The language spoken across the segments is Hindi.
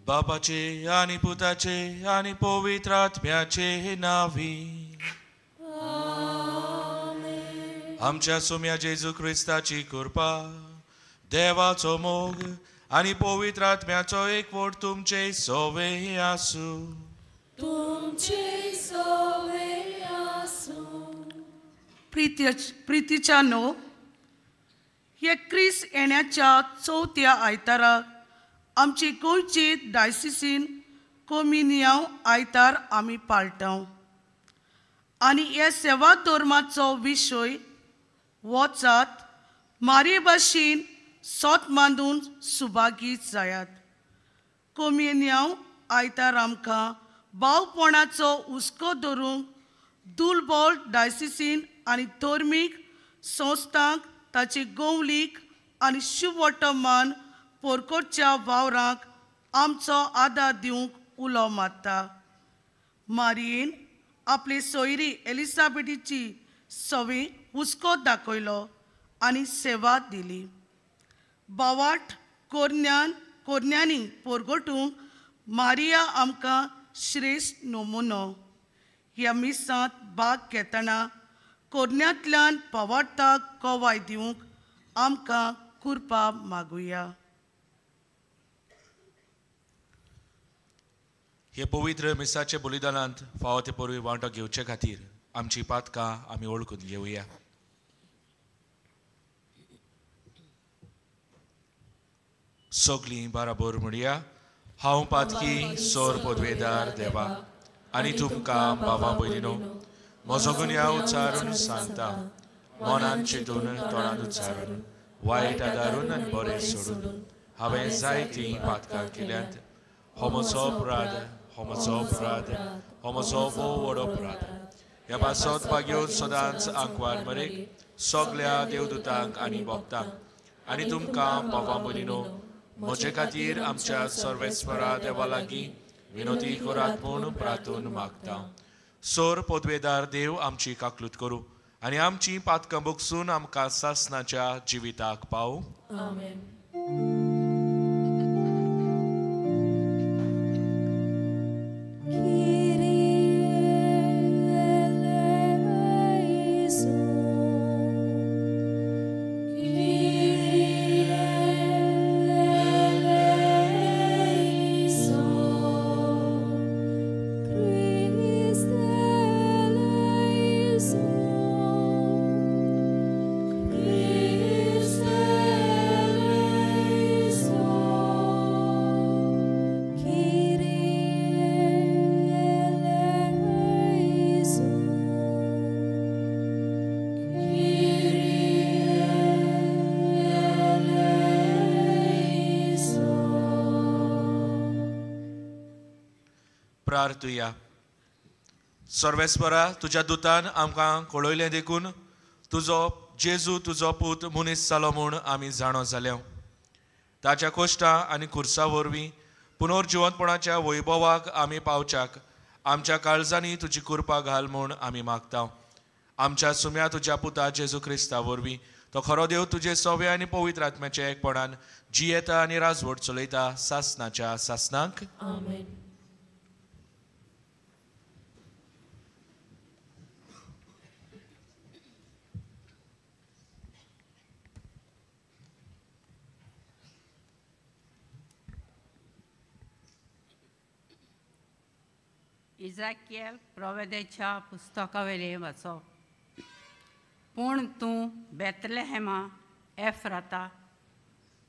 बापाचे आणि पुताचे आणि पवित्र आत्म्याचे नावी. आमच्या सोम्या जेजू ख्रिस्ताची कृपा, देवाचो मोग आणि पवित्र आत्म्याचो एकवट तुमचे सोवे आसू. प्रितीच्यानो, हे ख्रिस्त येण्याच्या चवथ्या आयताराक आमची गोंयची डायसिसीन कॉम्युनियन आयतार आमी पाळटाव. आनी हे सेवा धर्माचो विशय वचात मारे भाशेन सोत मांडून सुभागीत जायात. कॉम्युनियन आयतार आमकां भावपणाचो हुस्को धरूंक दुलबोल डायसिसीन आनी धर्मीक संस्थांक ताची गौलीक आनी शुभवर्तमान पोरकोटच्या वावरांक आमचो आदार दिवंक उलो मारता. मारयेन आपले सोयरी एलिझाबेथीची सवे हुस्को दाखयलो आनी सेवा दिली. बावाट कोरण्यांनी पोरगोटूंक मारिया आमकां श्रेश्ठ नमुनो. ह्या मिसांत भाग घेतना कोरण्यांतल्यान पवार्थाक कोवाय दिवंक आमकां कृपा मागुया. हे पवित्र मिसाचे बलिदानांत फावो ते परवी वांटो घेवचे खातीर आमची पातकां आमी ओळखून घेवया. सगलीं बाराबर म्हणया. हांव पातकी सोर पदवेदार देवा आनी तुमकां बाबा भयणीनो, म्हजो गुन्यांव उच्चारून सांगता, मनान चिंतून तोंडान उच्चारून वायट आदारून आनी बरें सोडून हांवें जायतीं पातकां केल्यांत. हो म्हजो अपराध, हो म्हजो अपराध, हो म्हजो भोव व्हड अपराध. ह्या पासत भाग्यो सदांच आंकवार मरेक सगल्या देवदूतांक आनी भक्तांक आनी तुमकां बाबा भयणीनो, म्हजे खातीर आमच्या सर्वेस्परा देवा लागीं विनोती करात म्हूण प्रार्थून मागता. सोर पदवेदार देव आमची काकलूत करूं आनी आमची पातकां भोगसून आमकां सासणाच्या जिविताक पावूं. आमेन. प्रार्थुया. सर्वेस्परा तुज्या दुतान आमकां कळयलें देखून तुजो जेजू तुजो पूत मनीस जालो म्हूण आमी जाणो जाल्या. ताच्या कोश्टां आनी खुर्सा वरवीं पुनर्जिवंतपणाच्या वैभवाक आमी पावच्याक आमच्या काळजांनी तुजी कृपा घाल म्हूण आमी मागता. आमच्या सुम्या तुज्या पुता जेजू क्रिस्ता वरवीं तो खरो देव तुजे सवे आनी पवित्र आत्म्याच्या एकपणान जियेता आनी राजवट चलयता सासनाच्या सासनाक. आमेन. इजाकिएल प्रवेदेच्या पुस्तकावेले वाचो. पूण तूं बेतलेहेमा एफ्राता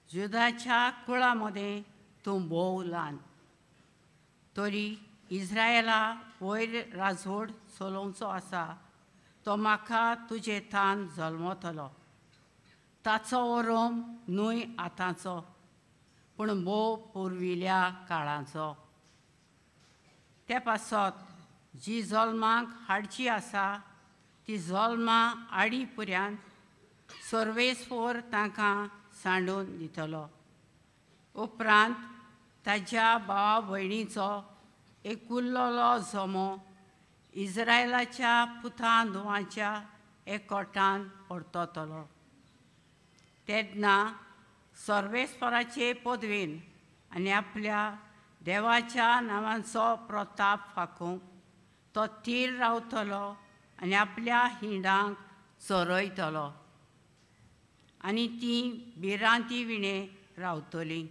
जुदाच्या कुळामध्ये तूं भोव ल्हान, तरी इस्रायेला वयर राजवट चलोवचो आसा तो म्हाका तुजे थान जल्मतलो. ताचो ओरोम न्हय आतांचो पूण भोव पुर्विल्या काळाचो. ते पासत जी जल्माक हाडची आसा ती जल्मां आडी पर्यंत सर्वेस्वर तांकां सांडून दितलो. उपरांत ताज्या भावा भयणीचो एकुल्लोलो जमो इस्रायलाच्या पुतां धुवांच्या एकवटान परततलो. तेन्ना सर्वेस्वराचे पदवेन आनी आपल्या देवाच्या नांवांचो प्रताप फाकूंक तो थीर रावतलो आनी आपल्या हिंडांक चरयतलो. आनी ती भिरांती विणे रावतली,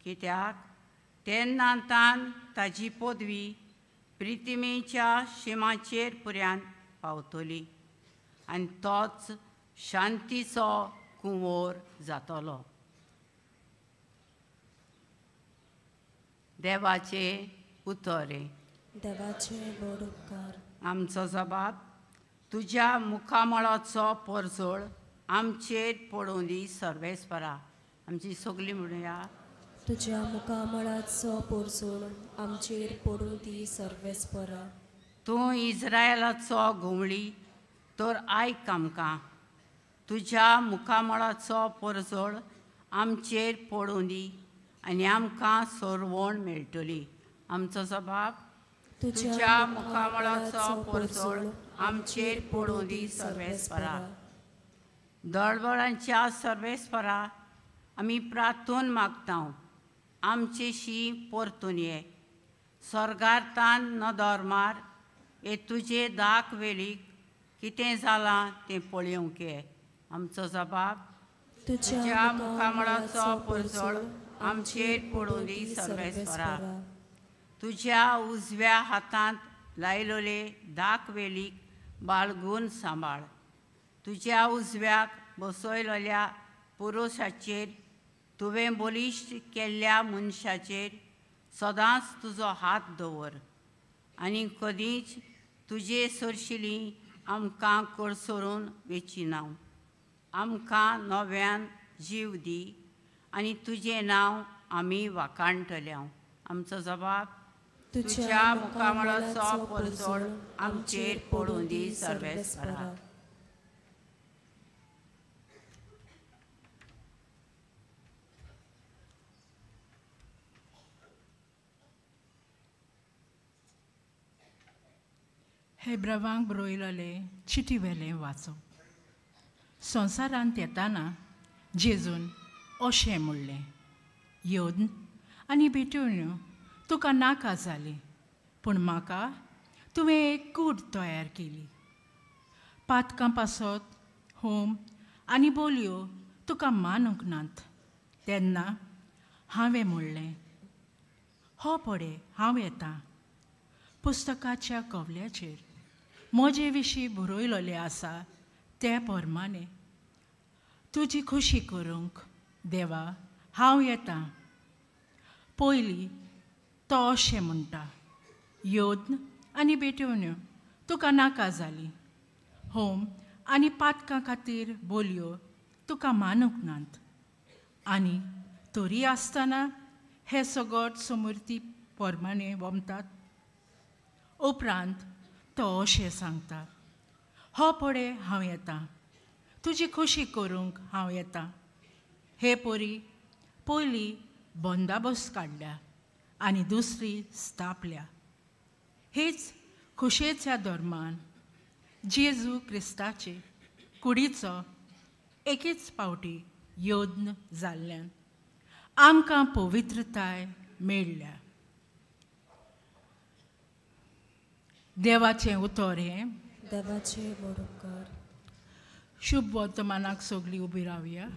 कित्याक तेन्नातान ताजी पदवी प्रिथिमेच्या शिमाचेर पर्यंत पावतली आनी तोच शांतीचो कुंवर जातलो. देवाचे उतरे. देवाचे बड उपकार. आमचो जबाब. तुज्या मुखामळाचो परजोळ आमचेर पडूं दी सर्वेस्परा. आमची सगळीं म्हणुया. तुज्या मुखामळाचो परजोळ आमचेर पडूं दी सर्वेस्परा. तूं इस्रायेलाचो घुमळी तर आयक आमकां. तुज्या मुखामळाचो परजोळ आमचेर पडूं दी आनी आमकां सरवण मेळटली. आमचो जबाब. तुज्या मुखामळाचो परजोळ आमचेर पडूं दी सर्वेस्परा. दळबळांच्या सर्वेस्परा आमी प्रार्थून मागता. आमचेशी परतून ये. स्वर्गार्थान नदर हे तुजे दाक वेलीक कितें जालां तें पळोवंक ये. आमचो जबाब. तुज्या मुखामळाचो परजोळ आमचेर पडूं दी सर्वेस्परा. तुज्या उजव्या हातांत लायलोले दाक वेलीक बाळगून सांबाळ. तुज्या उजव्याक बसयलोल्या पुरुशाचेर तुवें बलिश्ट केल्ल्या मनशाचेर सदांच तुजो हात दवर आनी कदींच तुजे सरशिलीं आमकां कडसरून वेचिना. आमकां नव्यान जीव दी आनी तुजें नांव आमी वाखाणटल्या. आमचो जबाब. तुज्या मुखामळाचो परजोळ आमचेर पडूं दी सर्वेस्परा. हेब्रावांक बरयलेले चिटी वेलें वाचो. संवसारांत येताना जेजून अशें म्हणलें, योद्न आनी बेटोण्यो तुका नाका जाली, पूण म्हाका तुवें एक कूड तयार केली. पातकां पासत होम आनी बोलयो तुका मानूंक नात. तेन्ना हांवें म्हणलें, हो पळय हांव येतां. पुस्तकाच्या कवल्याचेर म्हजे विशीं बरयलोलें आसा ते प्रमाणें तुजी खुशी करूंक देवा हांव येतां. पयलीं तो अशें म्हणटा, योद्न आनी बेटोण्यो तुका नाका जाली, होम आनी पातकां खातीर बोलयो तुका मानूंक नात. आनी तरी आसतना हे सगळ्यात समृद्धी प्रमाणें वमतात. उपरांत तो अशें सांगता, हो पळे हांव येतां, तुजी खोशी करूंक हांव येतां. हे पोरी, पयली बंदाबस्त काडल्या आनी दुसरी स्थापल्या. हेच खुशेच्या धर्मान जेजू क्रिस्ताचे कुडीचो एकेच पावटी योद्न जाल्ल्यान आमकां पवित्रताय मेळ्ळ्या. देवाचें उतर हें. देवाचे व्हड उपकार. शुभ वर्तमानाक सगळीं उबी रावया.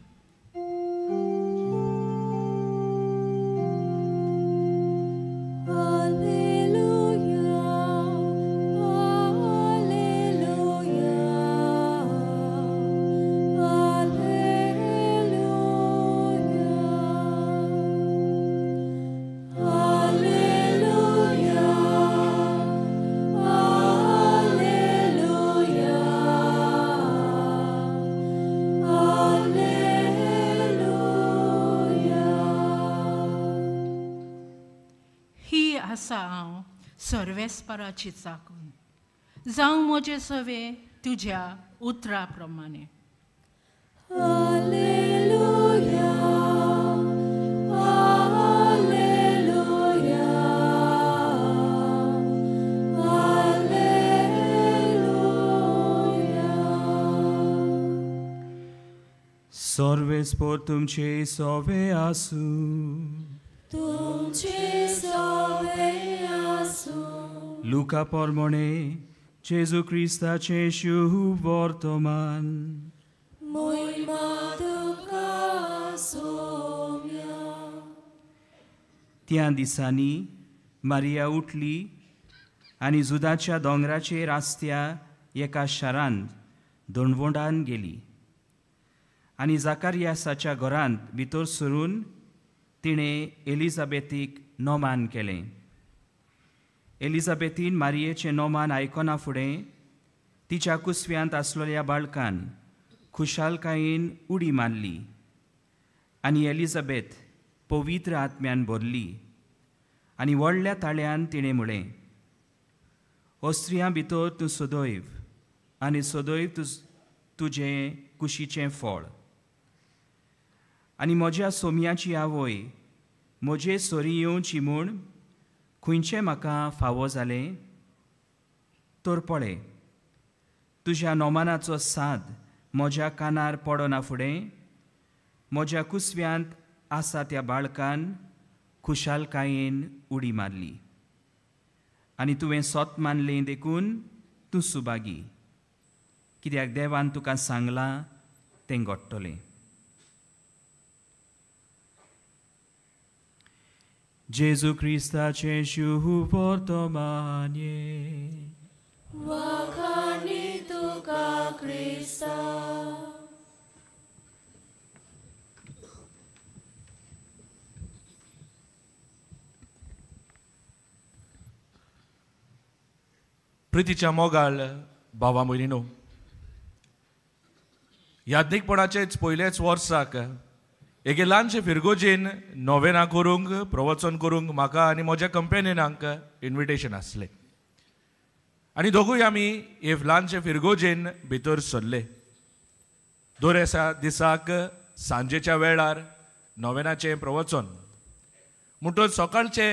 आसा हांव सर्वेस्पराची चाकून, जावं म्हजे सवे तुज्या उतरा प्रमाणे. Hallelujah, hallelujah, hallelujah. सर्वेस्पर तुमचे सवे आसूं, तुमचे सवे आसूं. लुका प्रमाणे जेजू क्रिस्ताचे शुभ वर्तमान. महिमा तुका सोम्या. त्या दिसांनी मारिया उठली आनी जुदाच्या दोंगराचेर आसत्या एका शारांत दोणवोंडान गेली आनी जाकारियासाच्या घरांत भितर सरून तिणें एलिझाबेथीक नोमान केलें. एलिझाबेथीन मारियेचें नोमान आयकना फुडें तिच्या कुसव्यांत आसलेल्या बाळकान खुशालकायेन उडी मारली आनी एलिझाबेथ पवित्र आत्म्यान भरली आनी व्हडल्या ताळ्यान तिणें म्हळें, ओ स्त्रियां भितर तूं सदैव आनी सदैव तुजें कुशीचें फळ. आनी म्हज्या सोम्याची आवय म्हजे सोरी येवची म्हूण खंयचें म्हाका फावो जालें? तर पळय, तुज्या नोमानाचो साद म्हज्या कानार पडना फुडें म्हज्या कुसव्यांत आसा त्या बाळकान खुशालकायेन उडी मारली आनी तुवें सोत मानलें देखून तूं सुभागी, कित्याक देवान तुका सांगलां तें घडटलें. जेजू क्रिस्ताचे शुभ वर्तमाने. वखाणी तुका क्रिस्ता. प्रितीच्या मोगाळ भावा भयणीनो, याज्ञिकपणाचेच पयलेच वर्साक एके ल्हानशे फिरगोजेन नोवेना करूंक प्रवचन करूंक म्हाका आनी म्हज्या कंपेनियनाक इन्विटेशन आसलें आनी दोगूय आमी हे ल्हानशे फिरगोजेन भितर सरले. दर दिसाक सांजेच्या वेळार नोवेनाचें प्रवचन म्हणटच सकाळचे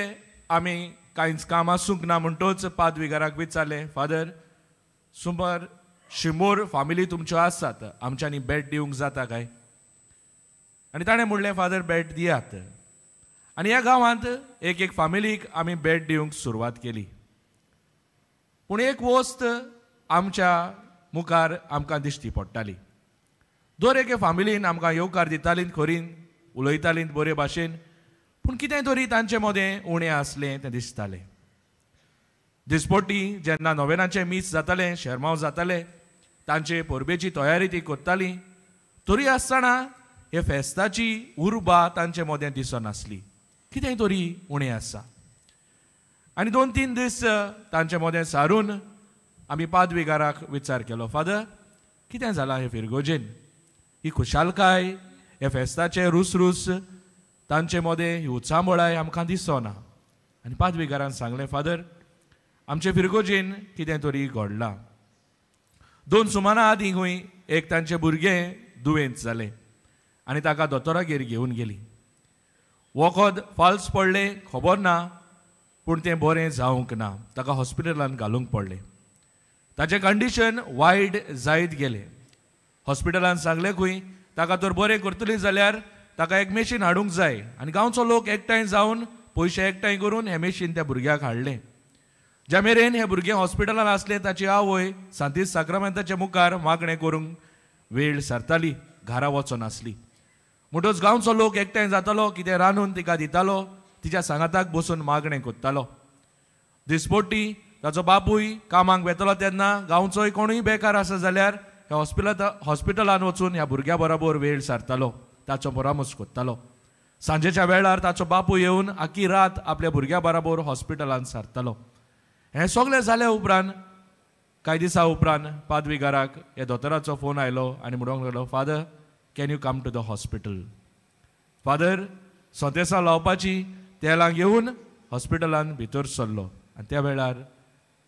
आमी कांयच काम आसूंक ना म्हणटच पादविकाराक विचारलें, फादर सुमार 100 फामिली तुमच्यो आसात, आमच्यांनी बेड दिवंक जाता काय? आनी ताणें म्हणलें, फादर बेड दियात. आनी ह्या गांवांत एक फामिलीक आमी बेड दिवंक सुरवात केली. पूण एक वस्त आमच्या मुखार आमकां दिश्टी पडटाली. दर एके फामिलीन आमकां येवकार दितालीं, खरीन उलयतालीं बरे भाशेन, पूण कितें तरी तांचे मदें उणें आसलें तें दिसतालें. दिसपट्टी जेन्ना नोवेनाचें मीस जातालें, शेरमांव जातालें, तांचे परबेची तयारी ती करतालीं, तरी आसतना हे फेस्ताची उर्बा तांचे मदें दिसनासली. कितें तरी उणें आसा. आनी 2-3 दीस तांचे मदें सारून आमी पादविकाराक विचार केलो, फादर कितें जालां हे फिरगोजेन? ही खुशालकाय, हे फेस्ताचे रुसरूस तांचे मदें ही उत्सामळाय आमकां दिसना. आनी पादविकारान सांगलें, फादर आमचे फिरगोजेन कितें तरी घडलां. 2 सुमारां आदीं खंय एक तांचें भुरगें दुयेंत जालें आनी ताका दोतोरागेर घेवन गेली. वखद फाल्स पडलें खबर ना, पूण तें बरें जावंक ना. ताका हॉस्पिटलांत घालूंक पडलें. ताचें कंडिशन वायट जायत गेलें. हॉस्पिटलांत सांगलें खंय ताका तर बरें करतलीं जाल्यार ताका एक मशीन हाडूंक जाय आनी गांवचो लोक एकठांय जावन पयशे एकठांय करून हें मशीन त्या भुरग्याक हाडलें. ज्या मेरेन हें भुरगें हॉस्पिटलांत आसलें ताची आवय सांती साक्रामेंताच्या मुखार मागणें करूंक वेळ सरताली, घरा वचनासली. म्हणटच गांवचो लोक एकठांय जातालो, कितें रांदून तिका दितालो, तिच्या सांगाताक बसून मागणें कोत्तालो. दिसपट्टी ताचो बापूय कामाक वेतलो तेन्ना गांवचोय कोणूय बेकार आसा जाल्यार ह्या हॉस्पिटलांत वचून ह्या भुरग्या बरोबर वेळ सारतालो, ताचो परामर्श कोत्तालो. सांजेच्या वेळार ताचो बापूय येवन आख्खी रात आपल्या भुरग्या बरोबर हॉस्पिटलांत सारतालो. हें सगळें जाले उपरांत कांय दिसा उपरांत पाद्विगाराक ह्या दोतोराचो फोन आयलो आनी म्हणूंक लागलो, father can you come to the hospital. Father सोंतेसां लावपाची तेलां घेवन हॉस्पिटलांत भितर सरलो आनी त्या वेळार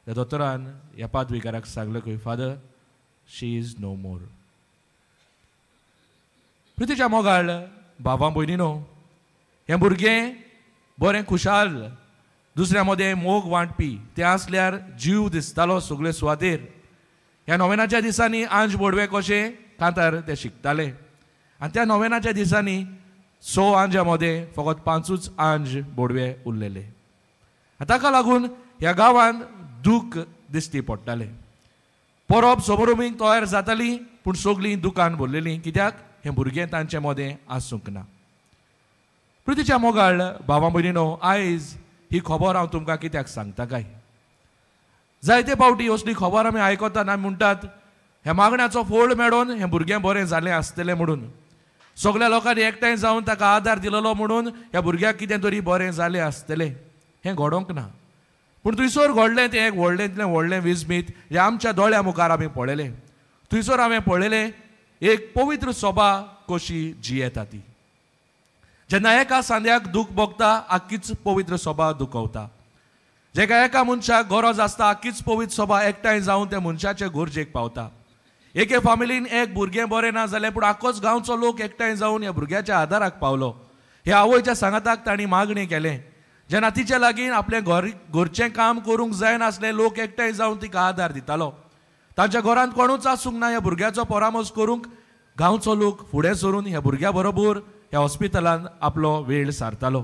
त्या दोतोरान ह्या पाद्विगाराक सांगलें खंय, फादर शी इज नो मोर. प्रितीच्या मोगाळ बाबा भयणीनो, हें भुरगें बरें खुशाल, दुसऱ्या मदें मोग वांटपी तें आसल्यार जीव दिसतालो सगळे सुवातेर. ह्या नोवेनाच्या दिसांनी आंज बोडवे कशे कांतार ते शिकताले आनी त्या नोवेनाच्या दिसांनी 6 आंजा मदें फकत 5 आंज बोडवे उरलेले. ताका लागून ह्या गांवांत दूख दिसती पडटालें. परब समरुमीक तयार जाताली पूण सगळीं दुकान भरलेलीं, कित्याक हें भुरगें तांचे मदें आसूंक ना. प्रितीच्या मोगाळ भावा भयणीनो, आयज ही खबर हांव तुमकां कित्याक सांगता काय, जायते फावटी असली खबर आमी आयकतात आनी म्हणटात ह्या मागण्याचो फळ मेळोन हें भुरगें बरें जालें आसतलें म्हणून, सगळ्या लोकांनी एकठांय जावन ताका आदार दिलोलो म्हणून ह्या भुरग्याक कितें तरी बरें जालें आसतलें. हें घडोवंक ना. पूण थंयसर घडलें तें एक व्हडलेंतलें विस्मीत जें आमच्या दोळ्या मुखार आमी पळयलें. थंयसर हांवें पळयलें एक पवित्र सोबा कशी जियेता ती. जेन्ना एका सांद्याक दूख भोगता आख्खीच पवित्र सोबा दुखवता. जेका एका मनशाक गरज आसता आख्खीच पवित्र सोबा एकठांय जावन त्या मनशाचे गरजेक पावता. एके फामिलीन एक भुरगें बरें ना जालें पूण आख्खोच गांवचो लोक एकठांय जावन ह्या भुरग्याच्या आदाराक पावलो. ह्या आवयच्या सांगाताक तांणी मागणें केलें. जेन्ना तिचे लागीं आपलें घरचें काम करूंक जायनासलें, लोक एकठांय जावन तिका आदार दितालो. तांच्या घरांत कोणूच आसूंक ना ह्या भुरग्याचो परामर्श करूंक. गांवचो लोक फुडें सरून ह्या भुरग्या बरोबर ह्या हॉस्पिटलांत आपलो वेळ सारतालो.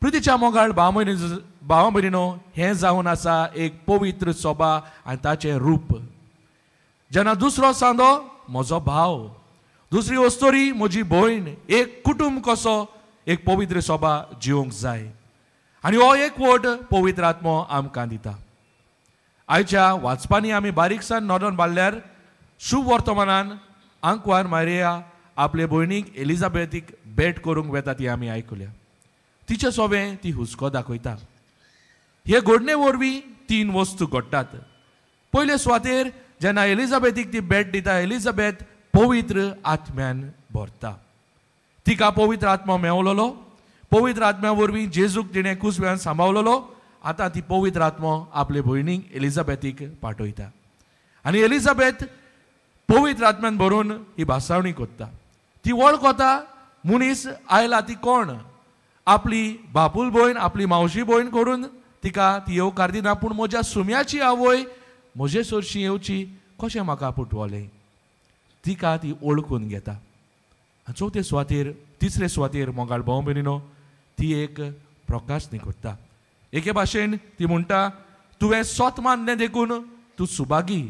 प्रितीच्या मोगाळ भावा भयणीनो, हें जावन आसा एक पवित्र सोबा आनी ताचें रूप. जेन्ना दुसरो सांदो म्हजो भाव, दुसरी वस्तोरी म्हजी भयण, एक कुटुंब कसो एक पवित्र सोबा जिवंक जाय आनी हो एकवट पवित्र आत्मो आमकां दिता. आयच्या वाचपांनी आमी बारीकसाण नोंदोन बांदल्यार शुभ वर्तमानान आंकवार मारिया आपले भयणीक एलिझाबेथीक भेट करूंक वेता ती आमी आयकल्या. तिचे सोबें ती हुस्को दाखयता. हे घडणे वरवीं 3 वस्तू घडटात. पयले सुवातेर जेन्ना एलिझाबेथीक ती भेट दिता, एलिझाबेथ पवित्र आत्म्यान भरता. तिका पवित्र आत्मा मेवलोलो. पवित्र आत्म्या वरवीं जेजूक तिणें कुसव्यान सांबाळलोलो. आतां ती पवित्र आत्मा आपले भयणीक एलिझाबेथीक पाठयता आनी एलिझाबेथ पवित्र आत्म्यान भरून ही भासावणी कोत्ता. ती वळखता मनीस आयला ती कोण. आपली बापूल भयण, आपली मावशी भयण करून तिका ती येवकार दिना, पूण म्हज्या सुम्याची आवय म्हजे सरशी येवची कशें म्हाका पुटवलें. तिका ती ओळखून घेता. चवथे सुवातेर, तिसरे सुवातेर मोगाळ भाव भयणीनो, ती एक प्रकाशनी कोत्ता. एके भाशेन ती म्हणटा, तुवें सोत मानलें देखून तूं सुभागी.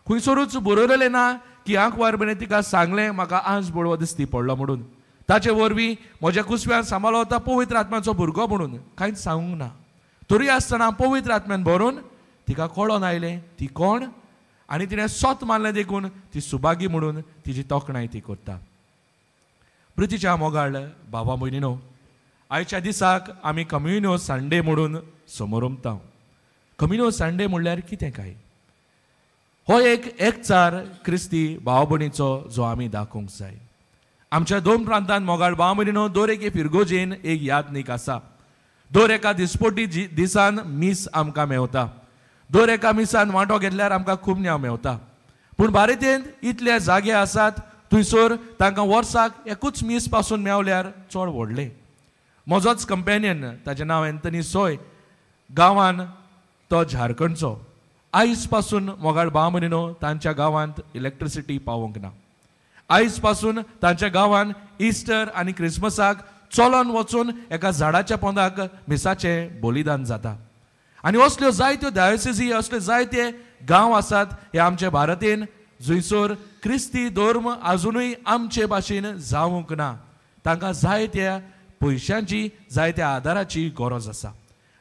खंयसरूच बरयलेलें ना की आंकवार बरें तिका सांगलें म्हाका आंज बळवो दिसती पडलो म्हणून. ताचे वरवीं म्हज्या कुसव्यान सांबाळता पवित्र आत्म्याचो भुरगो म्हणून कांयच सांगूंक ना. तरी आसतना पवित्र आत्म्यान भरून तिका कळोन आयलें ती कोण आनी तिणें सोत मानलें देखून ती सुभागी म्हणून तिची तोखणाय ती करता. प्रितीच्या मोगाळ भावा भयणीनो, आयच्या दिसाक आमी कम्युनिओ संडे म्हणून समोरमता. कम्युनिओ संडे म्हणल्यार कितें काय? हो एक एकचार क्रिस्ती भाव भयणीचो जो आमी दाखोवंक जाय. आमच्या 2 प्रांतांत मोगाळ भाव भयणीनो, दर एके फिरगोजेन एक यादनीक आसा. दर एका दिसपोटी दिसान मीस आमकां मेवता, दर एका मिसान वांटो घेतल्यार आमकां खूब न्याव मेवता. पूण भारतीन इतले जागे आसात थंयसर तांकां वर्साक एकूच मीस पासून मेवल्यार चड व्हडले. म्हजोच कंपेनियन, ताचें नांव एंथनी सोय, गांवान तो झारखंडचो. आयज पासून मोगाळ बामणिनो तांच्या गांवांत इलेक्ट्रिसिटी पावोंक ना. आयज पासून तांच्या गांवान इस्टर आनी क्रिसमसाक चलोन वचून एका झाडाच्या पोंदाक मिसाचें बलिदान जाता. आनी असल्यो जायत्यो डायोसिसी, असले जायते गांव आसात हे आमचे भारतीन जंयसर क्रिस्ती धर्म आजुनूय आमचे भाशेन जावंक ना. तांकां जायत्या पयशांची, जायत्या आदाराची गरज आसा.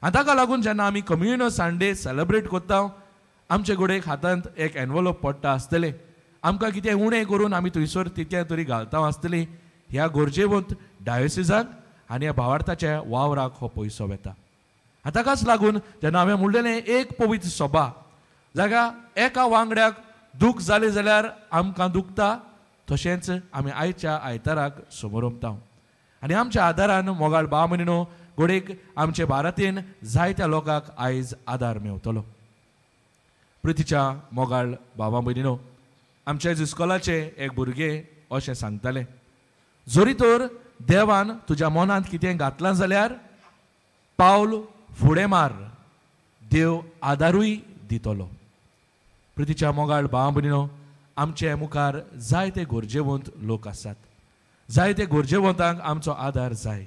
आनी ताका लागून जेन्ना आमी कम्युनियन संडे सेलेब्रेट करता, आमचे गोडेक हातांत एक एनवलोप पडटा आसतले, आमकां कितें उणें करून आमी थंयसर तितकें तरी घालता आसतली. ह्या गरजेवंत डायोसिसाक आनी ह्या भावार्थाच्या वावराक हो पयसो वेता. आनी ताकाच लागून जेन्ना हांवें म्हणलेलें एक पवित्र सभा, जाका एका वांगड्याक दूख जालें जाल्यार आमकां दुखता, तशेंच आमी आयच्या आयताराक समोरंबता. आनी आमच्या आदारान मोगाळ बामणिनो गोडेक आमचे भारतीन जायत्या लोकांक आयज आदार मेवतलो. प्रितीच्या मोगाळ भावा भयणीनो, आमच्या इस्कॉलाचे एक भुरगें अशें सांगतालें, जरी तर देवान तुज्या मनांत कितें घातलां जाल्यार पावल फुडें मार, देव आदारूय दितलो. प्रितीच्या मोगाळ भावा भयणीनो, आमचे मुखार जायते गरजेवंत लोक आसात. जायते गरजेवंतांक आमचो आदार जाय.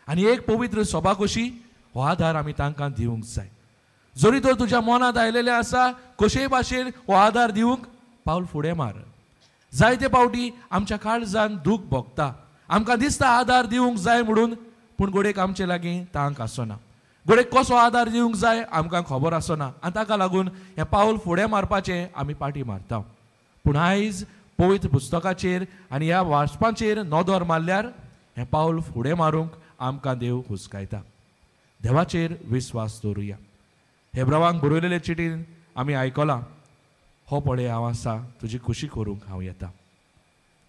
आनी एक पवित्र सभा कशी हो आदार आमी तांकां दिवंक जाय. जरी तर तुज्या मनांत आयलेलें आसा, कशेय भाशेन हो आदार दिवंक पावल फुडें मार. जायते फावटी आमच्या काळजान दूख भोगता, आमकां दिसता आदार दिवंक जाय म्हणून, पूण गोडेक आमचे लागीं तांक आसना. गोडेक कसो आदार दिवंक जाय आमकां खबर आसना. आनी ताका लागून हें पावल फुडें मारपाचें आमी पाटी मारता. पूण आयज पवित्र पुस्तकाचेर आनी ह्या वाचपाचेर नदर मारल्यार हें पावल फुडें मारूंक आमकां देव हुस्कायता. देवाचेर विस्वास दवरुया. हेब्रावांक बरयलेले चिटीन आमी आयकलां, हो पळय हांव आसा, तुजी खुशी करूंक हांव येता.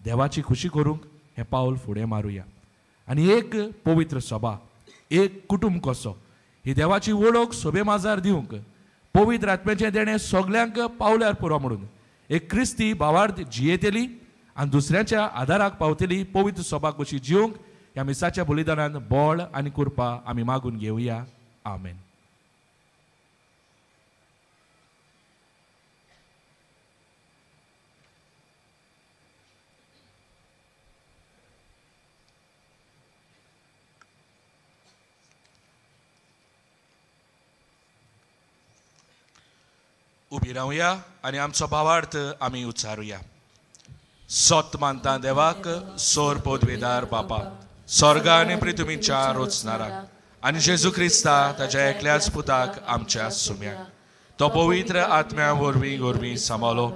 देवाची खुशी करूंक हें पावल फुडें मारुया. आनी एक पवित्र सभा, एक कुटुंब कसो, ही देवाची वळख सोबे माजार दिवंक पवित्र आत्म्याचें देणें सगल्यांक पावल्यार पुरो म्हणून एक क्रिस्ती भावार्थ जियेतली आनी दुसऱ्याच्या आदाराक पावतली पवित्र सभा कशी जिवंक ह्या मिसाच्या बलिदानान बळ आनी कृपा आमी मागून घेवया. आमेन. उबी रावया आनी आमचो भावार्थ आमी उच्चारुया. सोत मानता देवाक, सोर पदवेदार बापा, स्वर्गा आनी पृथ्वीच्या रोचणाराक, आनी जेजू क्रिस्ता ताच्या एकल्याच पुताक आमच्या सुम्याक, तो पवित्र आत्म्या वरवीं गोरवीं सांबाळलो,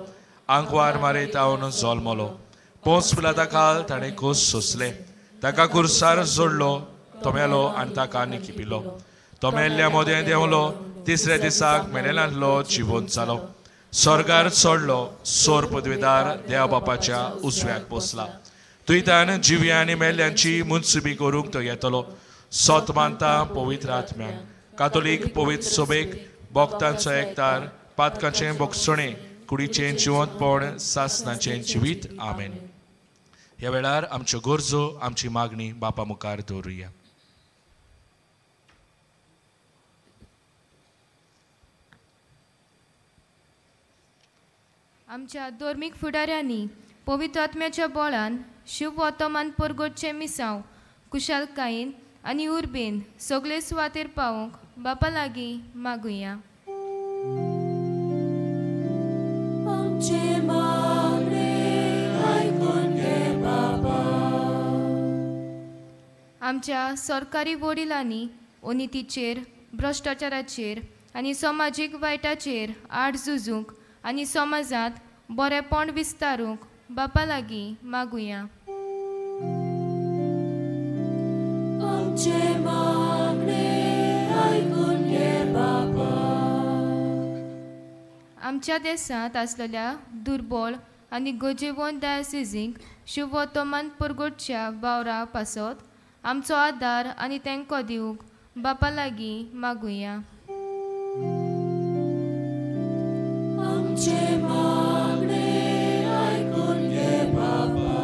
आंकवार मारयतावन जल्मलो, पोंच पिलाता काल ताणें खोस सोंसले, ताका कुर्सार जोडलो, तो मेलो आनी ताका निखिपिलो, तो मेल्ल्या मोदें देंवलो, तिसऱ्या दिसाक मेलेल्यांतलो जिवंत जालो, स्वर्गार चडलो, सोर पदवेदार देवा बापाच्या उजव्याक बसला, तुयतान जिव्या आनी मेल्ल्यांची मुनसुबी करूंक तो येतलो. सोत मानता पवित्र आत्म्याक, कातोलीक पवित्र सभेक, भक्तांचो एकतार, पातकांचें भोगसणें, कुडीचें जिवंतपण, सासणाचें जिवीत. आमेन. ह्या वेळार आमच्यो गरजो, आमची मागणी बापा मुखार दवरुया. आमच्या धर्मीक फुडाऱ्यांनी पवित्र आत्म्याच्या बळान शुभ वर्तमान परगटचे मिसांव कुशालकायेन आनी उर्बेन सगळे सुवातेर पावोवंक बापा लागीं मागुया. आमचे मागणे आयकून घे बाबा. आमच्या सरकारी वडिलांनी अनितीचेर, भ्रश्टाचाराचेर आनी समाजीक वायटाचेर आड झुजूंक आनी समाजांत बरेपण विस्तारूंक बापा लागीं मागुया. आमचे मागणे आयकून घे बाबा. आमच्या देशांत आसलेल्या दुर्बळ आनी गरजेवंत डायसिसींक शुभ वर्तमान परगटच्या वावरा पासत आमचो आदार आनी तेंको दिवंक बापा लागीं मागुया. आमचे मागणे आयकून घे बापा.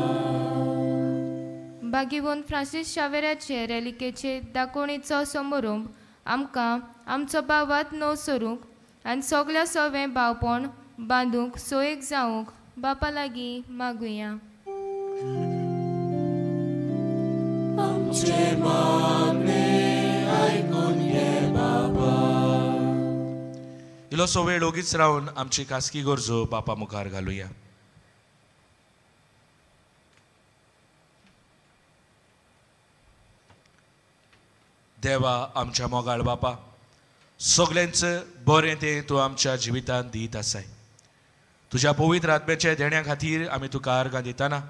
बागीवोन फ्रांसीस शावेराचे रेलिकेचे दाखोवणेचो समारंभ आमकां आमचो भावात न्हय सरूंक आनी सगल्या सवें भावपण बांदूंक सोयेक जावंक बापा लागीं मागुया. आमचे मागणे आयकून घे बापा. इल्लोसो वेळ ओगीच रावन आमची खासगी गरजो बापा मुखार घालुया. देवा आमच्या मोगाळ बापा, सगल्यांचं बरें तें तूं आमच्या जिवितांत दीत आसाय. तुज्या पवित्र आत्म्याच्या देण्या खातीर आमी तुका आर्गां दितना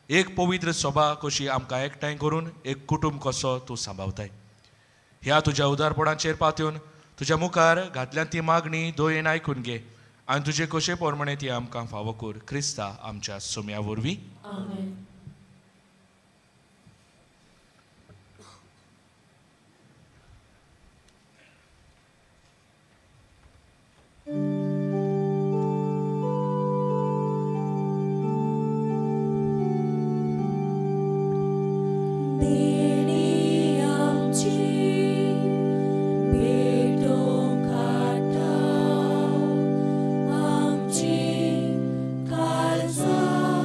एक पवित्र सभा कशी आमकां एकठांय करून एक कुटुंब कसो तूं सांबाळताय. ह्या तुज्या उदारपणाचेर पातून तुज्या मुखार घातल्यान ती मागणी दोयेन आयकून घे आनी तुजे कशे प्रमाणे ती आमकां फावो कर. क्रिस्ता आमच्या सुम्या वरवीं. आमेन. देणी आमची भेटोवंक खाता. आमची काळजां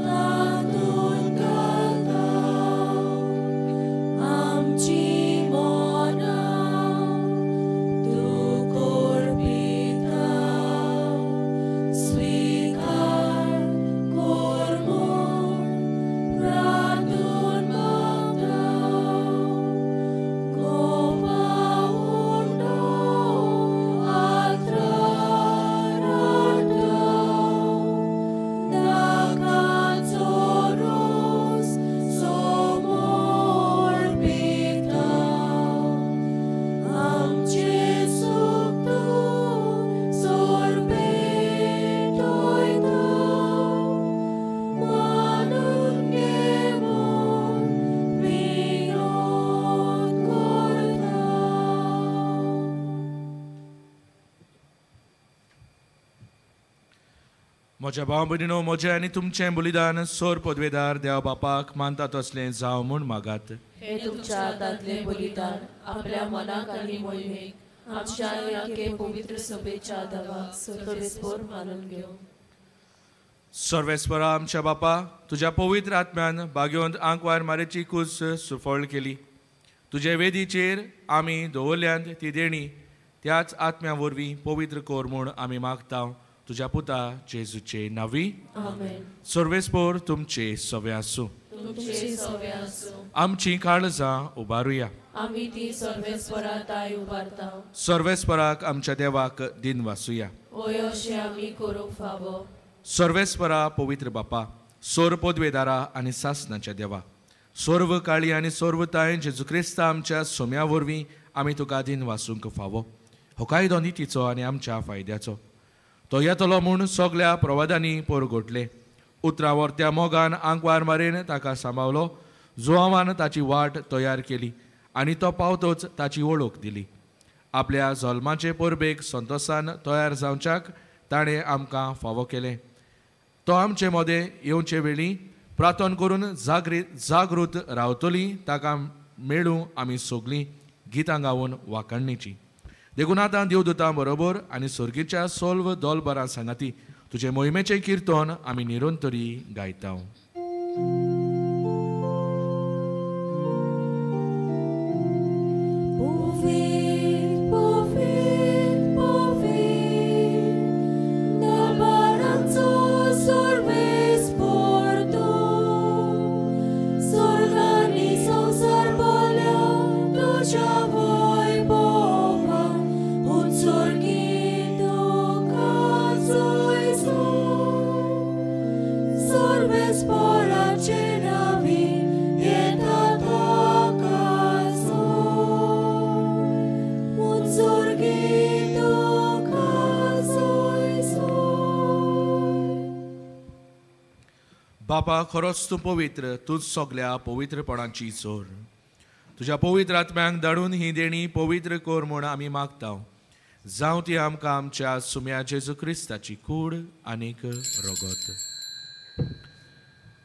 तातूंत घालता. आमची मोनां तूं कोरपिता. स्वीकार कोर म्हूण प्रार्थून मागता. गोवा उंडो आत्रार हाडटा. नागाचो रोस समोर पिता. आमचे सूख तूं सोरपेटयता. मानून घे म्हूण विनोद करता. म्हज्या भाव भयणीनो, म्हजें आनी तुमचें बलिदान सोर पदवेदार देव बापाक मानता तसलें जावं म्हूण मागात. हे तुमच्या हातांतले बलिदान आपल्या मनाक आनी मोहिमेक आमच्या याके पवित्र सभेच्या दवाक सर्वेस्पर मानून घेवं. सर्वेस्परा आमच्या बापा, तुज्या पवित्र आत्म्यान बागेवंत आंकवार मारेची कूस सुफळ केली. तुजे वेदीचेर आमी दवरल्यांत ती देणी त्याच आत्म्या वरवीं पवित्र कोर म्हूण आमी मागता तुज्या पुता जेजूचे नांवी. आमेन. सर्वेस्पर तुमचे सवे आसूं. तुमचे सवे आसूं. आमची काळजां उबारुया. आमी ती सर्वेस्पराताय उबारता. सर्वेस्पराक आमच्या देवाक दिन वासुया. ओय अशें आमी करूंक फावो. सर्वेस्परा पवित्र बापा, सोर पदवेदारा आनी सासनाच्या देवा, सर्व काळी आनी सर्वताय जेजू क्रिस्ता आमच्या सोम्या वरवीं आमी तुका दिन वासूंक फावो. हो कायदो नितीचो आनी आमच्या फायद्याचो. तो येतलो म्हूण सगल्या प्रवादांनी परगोटले. उतरावरत्या मोगान आंकवार मारेन ताका सांबाळलो. जुआवान ताची वाट तयार केली आनी तो पावतोच ताची वळख दिली. आपल्या जल्माचे परबेक संतोसान तयार जावच्याक ताणें आमकां फावो केलें. तो आमचे मदें येवचे वेळी प्रार्थना करून जागृत रावतली ताका मेळूं आमी सगळीं गितां गावून वाखाणणेची. देखून आतां देवदूतां बरोबर आनी सर्गीच्या सोल्व दोलबरां सांगाती तुजे मोहिमेचें किर्तन आमी निरंतरी गायता. बापा, खरोच तूं पवित्र, तूं सगल्या पवित्रपणाची चोर. तुज्या पवित्र आत्म्यांक धाडून ही देणी पवित्र कोर म्हूण आमी मागता. जावं ती आमकां आमच्या सुम्या जेजू क्रिस्ताची कूड आनीक रगत.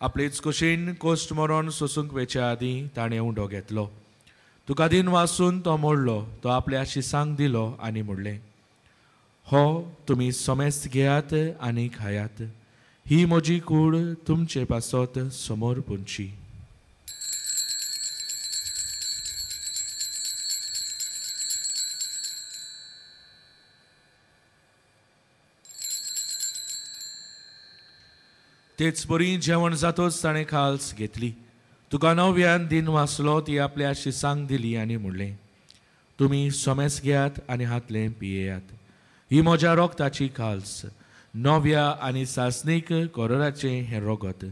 आपलीच कुशीन कोश्ट मरोन सोसूंक वेच्या आदीं ताणें उंडो घेतलो. तुका दिन वाचून तो मोडलो. तो आपल्या शिसांक दिलो आनी म्हणलें, हो तुमी सोमेस्त घेयात आनी खायात. ही म्हजी कूड तुमचे पासत समोर पुंची. तेच बरी जेवण जातोच ताणें खाल्स घेतली. तुका नव्यान दिन वाचलो. ती आपल्या शिसांक दिली आनी म्हणलें, तुमी सोमेस घेयात आनी हातलें पियेयात. ही म्हज्या रोगताची खाल्स, नव्या आनी सासनीक कोरोराचें हें रगत.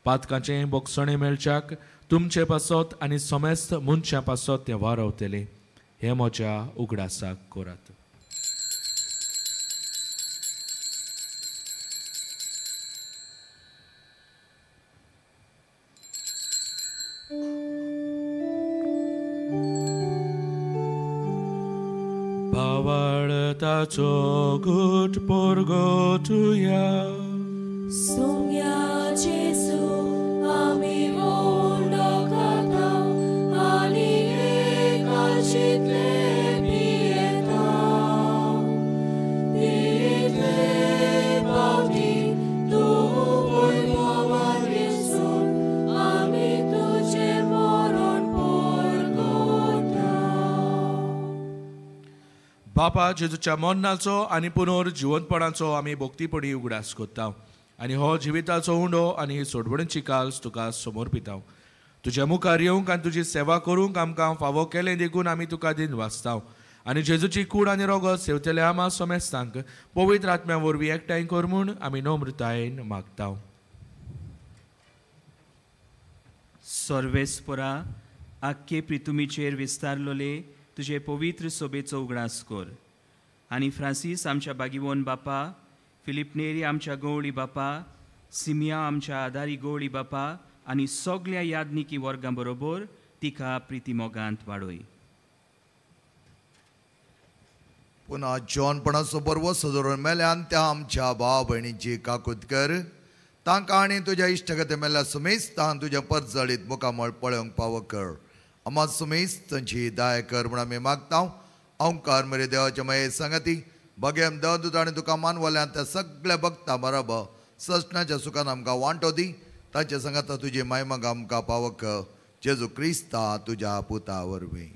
पातकाचें बोगसणें मेळच्याक तुमचे पासत आनी सोमेस्त मनशां पासत तें वारवतलें. हें म्हज्या उगडासाक करात. भावार्थाचो घोट परगटुया. सोम्या जेजू आमी वोंडो खाता आनी एकाशीतले पियेता. तितले पावटी तूं वैभवान येसून आमी तुजें मरण परगटा. बापा जेजूच्या मरणाचो आनी पुनोर जिवंतपणाचो आमी भोक्तीपणी उगडास कोत्ता. आनी हो जिविताचो उंडो आनी ही सोडवणेची काल्स तुका समर्पिता. तुज्या मुखार येवंक आनी तुजी सेवा करूंक आमकां फावो केलें देखून आमी तुका दिन वाचता. आनी जेजूची कूड आनी रगत सेवतल्या आमा सोमेस्तांक पवित्र आत्म्या वरवीं एकठांय कर म्हूण आमी नम्रतायेन मागता. सर्वेस्परा आख्खे प्रितुमीचेर विस्तारलोले तुजे पवित्र सोबेचो उगडास कर. आनी फ्रांसीस आमच्या बागीवोन बापा, फिलिप नेरी आमच्या गवळी बापा, सिमिया आमच्या आदारी गवळी बापा आनी सगळ्या यादनिकी वर्गां बरोबर तिका प्रिती मोगांत वाडय. पुन्हा जेवणपणाचो पर्व सदरून मेल्यान त्या आमच्या भाव भयणीची काकूत कर. तांकां आनी तुज्या इश्टगते मेल्या सुमेस्तान तुज्या परजळीत मुखामळ पळोवंक फावो कर. आमा सुमेस्त तांची दाय कर म्हूण आमी मागता. ओंकार मेरे देवाच्या मये संगती भगेम देवदूत आनी तुका मानवल्यान त्या सगळ्या भक्तां बरोबर सजनाच्या सुखान आमकां वांटो दी. ताचे संगत तुजी महिमा आमकां फावो कर. जेजू क्रिस्ता तुज्या पुता वरवीं.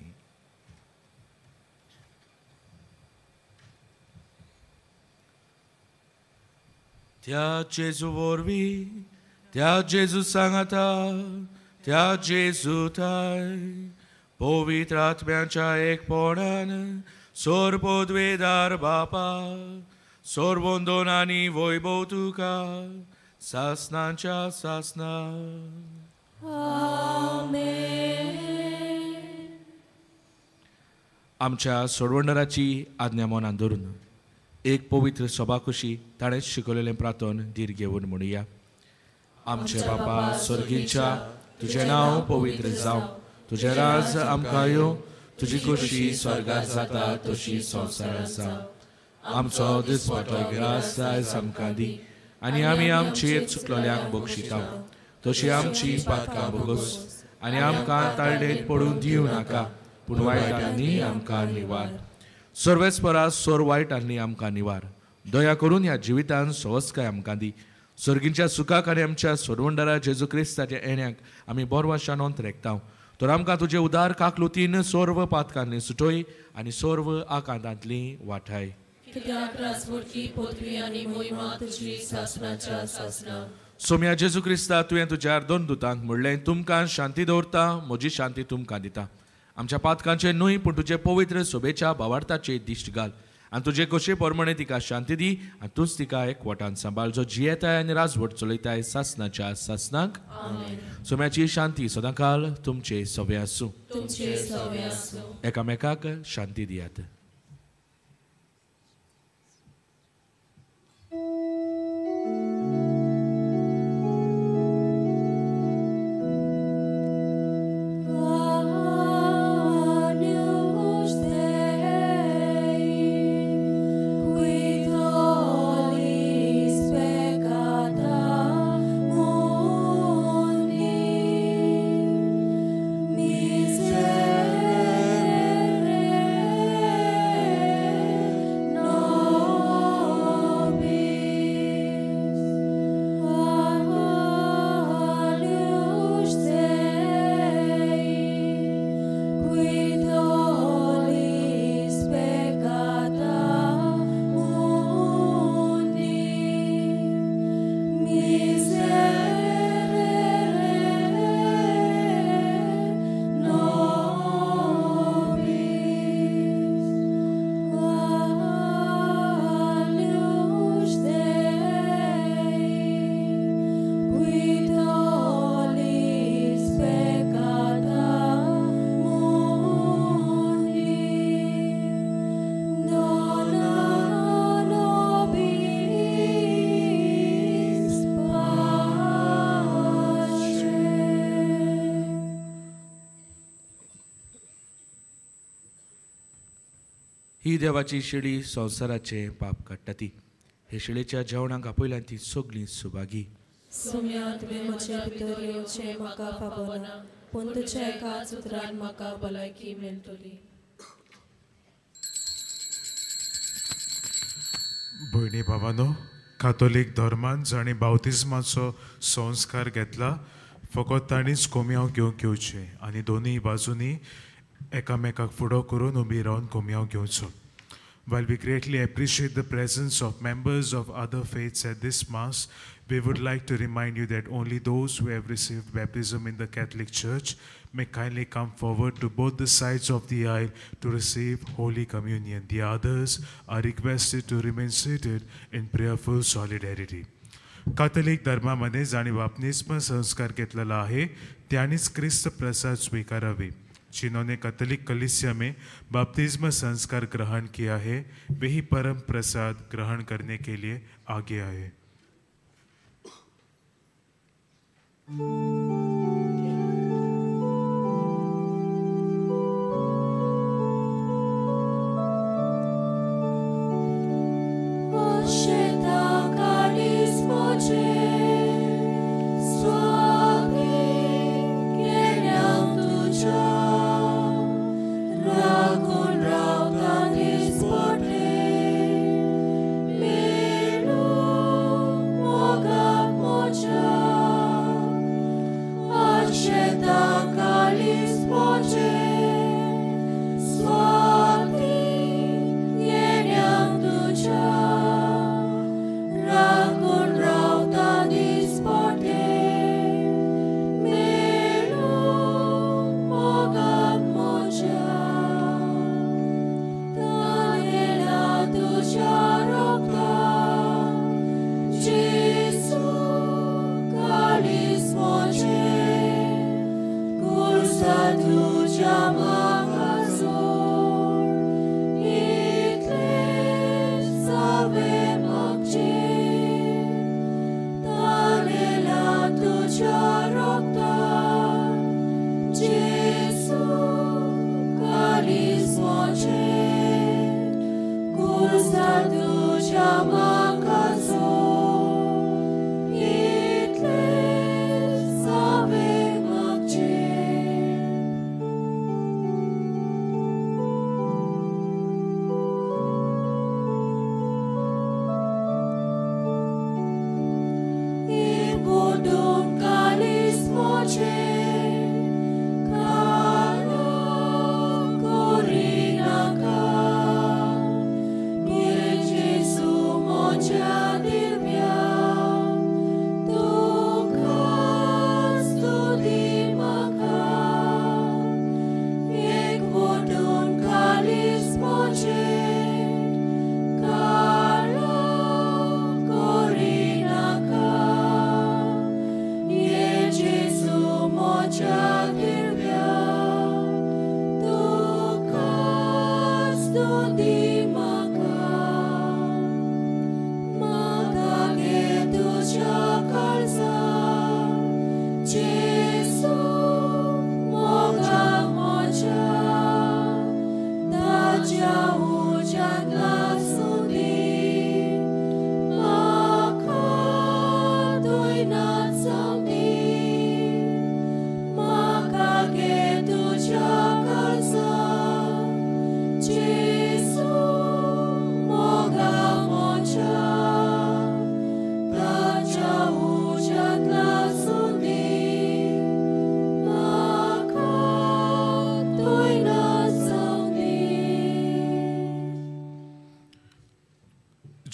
त्या जेजू वरवीं, त्या जेजू सांगाता, त्या जेजू थाय पवित्र आत्म्याच्या एकपणान सोरपोद्वेदार बापा, सोरबोंदोन आनी वैभव तुका सासनांच्या सासना. आमच्या सोडवंडराची आज्ञा मनान धरून एक पवित्र सभा कशी ताणें शिकवलेलें प्रार्थन धीर घेवन म्हणुया. आमचे बापा स्वर्गीच्या, तुझें नांव पवित्र जावं. तुझें राज आमकां येवं. तुजी खोशी स्वर्गांत जाता तशी संवसारांत जावं. आमचो दिसपटलो गिरास आयज आमकां दी. आनी आमी आमचेर चुकलोल्यांक बक्षिता तशी आमची पातकां भोगोस. आनी आमकां ताळडेत पडून दिवं नाका, पूण वायटांनी आमकां निवार. सर्वेस्परा सोर वायटांनी आमकां निवार. दया करून ह्या जिवितांत सवस्काय आमकां दी. सर्गींच्या सुखाक आनी आमच्या सोडवंडरा जेजू क्रिस्ताच्या येण्याक आमी बोरवाशा नोंद रेखता. तर आमकां तुजे उदार काकलुतीन सोर्व पातकांनी सुटोय आनी सोर्व आकांतांतली वाठाय. कित्याक राजवटी पदवी आनी मोहिमा तुजी सासनाच्या सासना. सोम्या जेजू क्रिस्ता तुवें तुज्या दोन दुतांक म्हणलें, तुमकां शांती दवरता, म्हजी शांती तुमकां दिता. आमच्या पातकांचे न्हय पूण तुजे पवित्र सोबेच्या भावार्थाचे दिश्ट घाल. आनी तुजे कशे परमणे तिका शांती दी आनी तूंच तिका एकवटान सांबाळ, जो जियेताय आनी राजवट चलयताय सासनाच्या सासनाक. सोम्याची शांती सदांकाल तुमचे सवे आसूं. एकामेकाक शांती दियात. ही देवाची शिडी संवसाराचे पाप काडटा ती. हे शिळेच्या जेवणाक आपयल्यान ती सगळीं सुभागी. सुम्या तुवें म्हजे भितर येवचें म्हाका फावना, पूण तुज्या एकाच उतरान म्हाका भलायकी मेळटली. भयणी भावानो, कातोलीक धर्मान जाणी बावतिजमाचो संस्कार घेतला फकत ताणीच कोमयाव घेवंक येवचें आनी दोनूय बाजूनी एकामेकाक फुडो करून उबी रावन कोमयाव घेवचो. While we greatly appreciate the presence of members of other faiths at this Mass, we would like to remind you that only those who have received baptism in the Catholic Church may kindly come forward to both the sides of the aisle to receive Holy Communion. The others are requested to remain seated in prayerful solidarity. Catholic धर्मामध्ये जाणी बाप्तिस्म संस्कार घेतलेला आहे त्यानेच ख्रिस्त प्रसाद स्वीकारावे. जिन्होंने कैथोलिक कलीसिया में बपतिस्म संस्कार ग्रहण किया है वे ही परम प्रसाद ग्रहण करने के लिए आगे आए.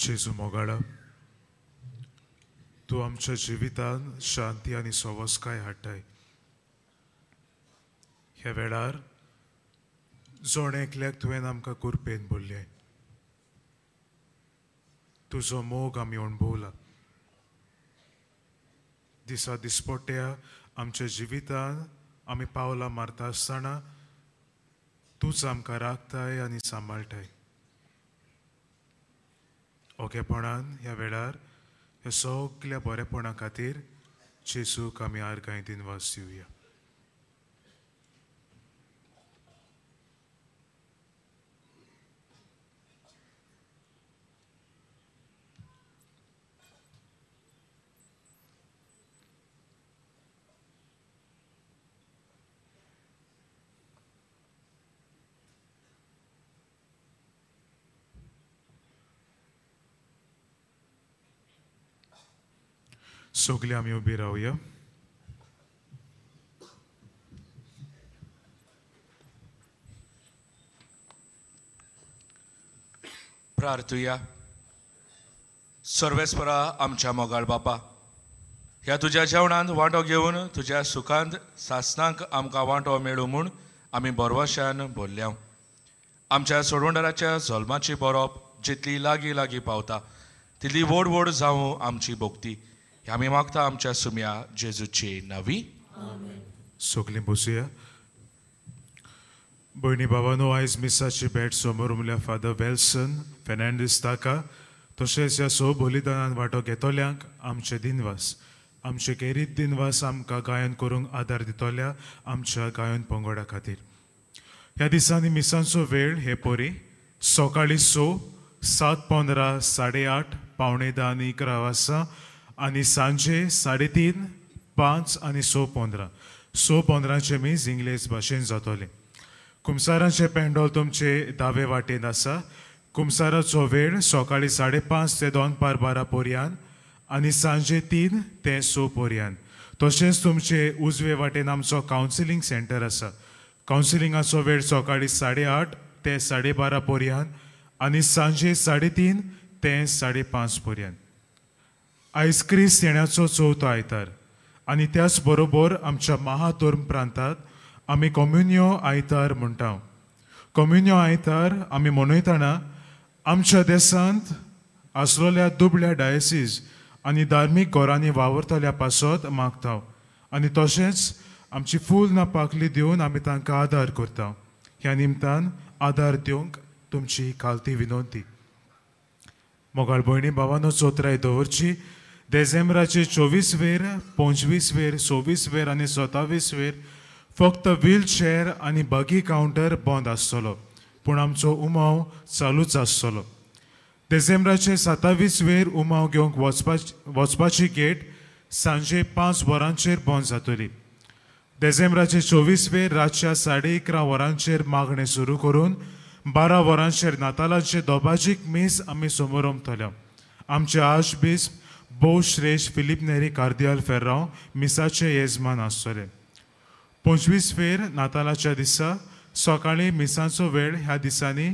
जेजू मोगाळा, तू आमच्या जिवितान शांती आणि सवस्काय हाडटाय. ह्या वेळार जोण एकल्याक तुवें आमकां कुरपेन बोल्लें. तुजो मोग आमी अणभवला. दिसा दिसपट्ट्या आमच्या जिवितान आमी पावलां मारता आसतना तूच आमकां राखताय आनी सांबाळटाय. ओकेपणान ह्या वेळार ह्या सगळ्या बरेपणा खातीर जेजूक आमी आर्गां दिनवास दिवया. सगळी आमी उबी रावया. प्रार्थुया. सर्वेस्परा आमच्या मोगाळ बापा, ह्या तुज्या जेवणांत वांटो घेवन तुज्या सुखांत सासणांक आमकां वांटो मेळूं म्हूण आमी बरवशान भरल्या. आमच्या सोडवंडराच्या जल्माची बरोप जितली लागीं लागीं पावता तितली व्हड व्हड जावं आमची भोगती. हे आमी मागता आमच्या सुम्या जेजूची नांवी. सगळीं बसुया. भयणी भावानो, आयज मिसाची भेट समोर उरल्या फादर वेल्सन फेर्नांडीस ताका, तशेंच ह्या सो बलिदानांत वांटो घेतोल्यांक आमचे दिनवास, आमचे केरीत दिनवास आमकां गायन करूंक आदार दितोल्या आमच्या गायन पंगडा खातीर. ह्या दिसांनी मिसांचो वेळ हे परी सकाळी 6, 7:15, 8:30, 9:45 आनी 11 वाजता आनी सांजे 3:30, 5 आनी 6:15. 6:15चे मीस इंग्लीश भाशेन जातोले. कुमसारांचे पेंडॉल तुमचे दावे वाटेन आसा. कुमसाराचो वेळ सकाळी 5:30 ते 2:12 पर्यंत आनी सांजे 3 ते 6 पर्यंत. तशेंच तुमचे उजवे वाटेन आमचो कावन्सिलींग सेंटर आसा. कावन्सिलिंगाचो वेळ सकाळी 8:30 ते 12:30 पर्यंत आनी सांजे 3:30 ते 5:30 पर्यंत. आयज क्रिस्त येण्याचो चवथो आयतार आनी त्याच बरोबर आमच्या महातोर्म प्रांतांत आमी कम्युनियो आयतार म्हणटा. कम्युनियो आयतार आमी मनयतना आमच्या देशांत आसलोल्या दुबळ्या डायसीज आनी धार्मीक घरांनी वावरतल्या पासत मागता आनी तशेंच आमची फूल नापाकली दिवन आमी तांकां आदार करता. ह्या निमतान आदार दिवंक तुमची खालती विनंती. मोगाळ भयणी भावानो, चोत्राय दवरची. डिसेंबराचे 24 वेर, 25 वेर, 26 वेर आनी 27 वेर फक्त व्हीलचेअर आनी बगी कावंटर बंद आसतलो, पूण आमचो उमाव चालूच आसतलो. डिसेंबराचे 27 वेर उमाव घेवंक वचपाची गेट सांजे 5 वरांचेर बंद जातली. डिसेंबराचे 24 वेर रातच्या 11:30 वरांचेर मागणें सुरू करून 12 वरांचेर नातालांचे दोबाजीक मीस आमी समोर उमतल्या. आमचे आर्चबिशप भोव श्रेश्ठ फिलीप नेरी कार्दियाल फेर्रांव मिसाचे येजमान आसतले. 25 वेर नातालाच्या दिसा सकाळी मिसांचो वेळ ह्या दिसांनी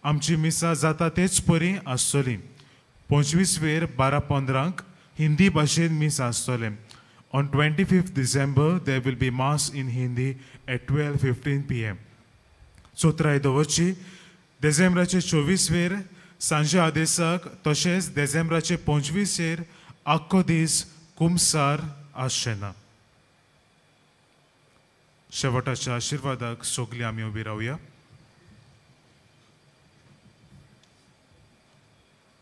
आमची मिसा जाता तेच परी आसतली. 25 वेर 12:15 हिंदी भाशेन मीस आसतले. On 25th December, there will be Mass in Hindi at 12:15 p.m. चोत्राय दवरची. डिसेंबराचे 24 वेर सांजे आदेसाक तशेंच डिसेंबराचे 25 वेर आख्खो दीस कुमसार आसचें ना. शेवटाच्या आशिर्वादाक सगळीं आमी उबी रावया.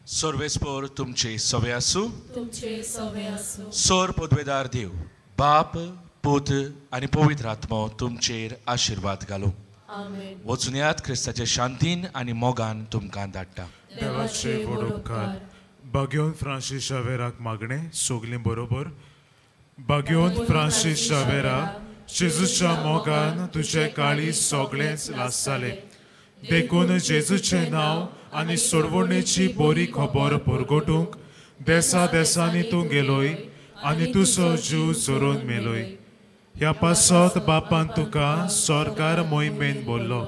सर्वेस्पोर तुमचे सवे आसूं. तुमचे सवे आसूं. सोर पदवेदार देव बाप, पूत आनी पवित्र आत्मो तुमचेर आशिर्वाद घालूं. आमेन. वचून यात क्रिस्ताचे शांतीन आनी मोगान तुमकां धाडटा. देवाचे व्हड उपकार. बाग्योन फ्रांसीस शावेराक मागणें सगलीं बरोबर. बाग्योन फ्रांसीस शावेरा, जेजूच्या मोगान तुजे काळी सगळेंच लासतालें. देखून जेजूचें नांव आनी सोडवणेची बरी खबर परगटूंक देसा देसांनी तूं गेलोय आनी तुजो जीव चोरून मेलोय. ह्या पासत बापान तुका सरकार मोहिमेन बोल्लो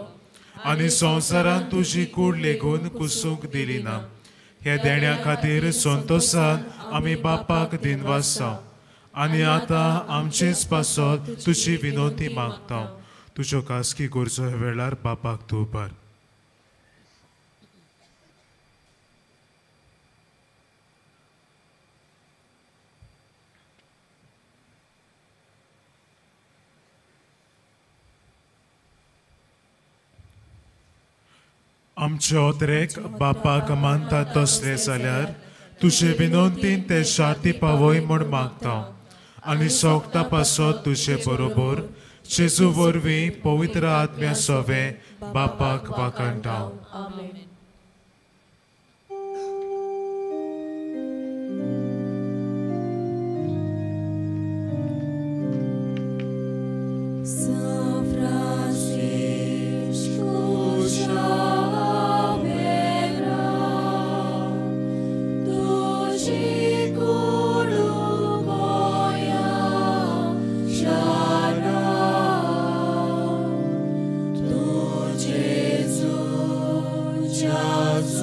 आनी संवसारान तुजी कूड लेगून कुसूंक दिली ना. हे देण्या खातीर संतोशान आमी बापाक दिनवास जावं आनी आतां आमचेच पासत तुजी विनंती मागता. तुज्यो खासगी गरजो ह्या वेळार बापाक तूं उबार. आमचे ओतरेक बापाक मानता तसले जाल्यार तुजे विनंतीन ते शांती पावय म्हूण मागता आनी सोगता पासत तुजे बरोबर जेजू वरवीं पवित्र आत्म्या सवे बापाक वाकणटा. आमेन. Tuji kulu Jesucia